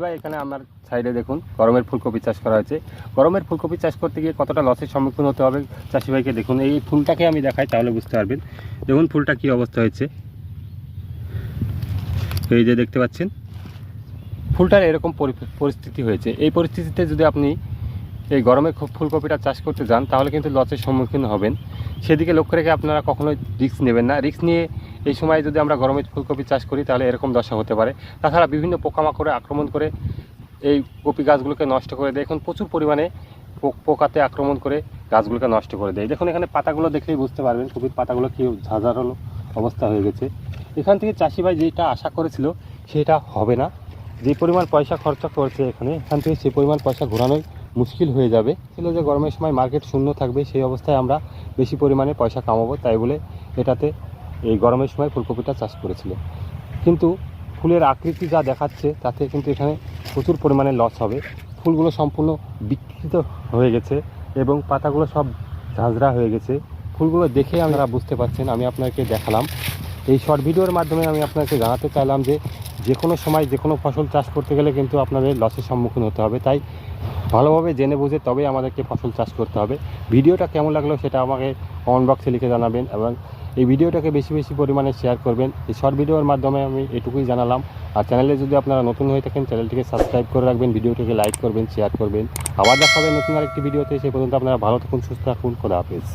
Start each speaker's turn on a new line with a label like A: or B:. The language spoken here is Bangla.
A: ভাই এখানে আমার সাইডে দেখুন গরমের ফুলকপি চাষ করা হয়েছে। গরমের ফুলকপি চাষ করতে গিয়ে কতটা লসের সম্মুখীন হতে হবে চাষি ভাইকে দেখুন। এই ফুলটাকে আমি দেখাই তাহলে বুঝতে পারবেন। দেখুন ফুলটা কি অবস্থা হয়েছে, এই যে দেখতে পাচ্ছেন ফুলটার এরকম পরিস্থিতি হয়েছে। এই পরিস্থিতিতে যদি আপনি এই গরমে ফুলকপিটা চাষ করতে যান তাহলে কিন্তু লসের সম্মুখীন হবেন। সেদিকে লক্ষ্য রেখে আপনারা কখনোই রিস্ক নেবেন না। রিস্ক নিয়ে এই সময় যদি আমরা গরমে ফুলকপি চাষ করি তাহলে এরকম দশা হতে পারে। তাছাড়া বিভিন্ন পোকামাকড়ে আক্রমণ করে এই কপি গাছগুলোকে নষ্ট করে দেয়। এখন প্রচুর পরিমাণে পোকাতে আক্রমণ করে গাছগুলোকে নষ্ট করে দেয়। দেখুন এখানে পাতাগুলো দেখলেই বুঝতে পারবেন কপির পাতাগুলো কি ঝাঁঝালো অবস্থা হয়ে গেছে। এখান থেকে চাষি ভাই যেটা আশা করেছিল সেটা হবে না। যে পরিমাণ পয়সা খরচা করেছে এখান থেকে সেই পরিমাণ পয়সা ঘোরানোই মুশকিল হয়ে যাবে। ছিল যে গরমের সময় মার্কেট শূন্য থাকবে, সেই অবস্থায় আমরা বেশি পরিমাণে পয়সা কামাবো, তাই বলে এটাতে এই গরমের সময় ফুলকপিটা চাষ করেছিল। কিন্তু ফুলের আকৃতি যা দেখাচ্ছে তাতে কিন্তু এখানে প্রচুর পরিমাণে লস হবে। ফুলগুলো সম্পূর্ণ বিকৃত হয়ে গেছে এবং পাতাগুলো সব ঝাঁঝরা হয়ে গেছে। ফুলগুলো দেখে আপনারা বুঝতে পারছেন, আমি আপনাকে দেখালাম। এই শর্ট ভিডিওর মাধ্যমে আমি আপনাকে জানাতে চাইলাম যে কোনো সময় যে কোনো ফসল চাষ করতে গেলে কিন্তু আপনাদের লসের সম্মুখীন হতে হবে। তাই ভালোভাবে জেনে বুঝে তবেই আমাদেরকে ফসল চাষ করতে হবে। ভিডিওটা কেমন লাগলো সেটা আমাকে কমেন্ট বক্সে লিখে জানাবেন এবং এই ভিডিওটাকে বেশি বেশি পরিমাণে শেয়ার করবেন। এই শর্ট ভিডিওর মাধ্যমে আমি এটুকুই জানালাম। আর চ্যানেলে যদি আপনারা নতুন হয়ে থাকেন চ্যানেলটিকে সাবস্ক্রাইব করে রাখবেন, ভিডিওটিকে লাইক করবেন, শেয়ার করবেন। আবার দেখা হবে নতুন আরেকটি ভিডিওতে। সেই পর্যন্ত আপনারা ভালো থাকুন, সুস্থ থাকুন, খোদা হাফেজ।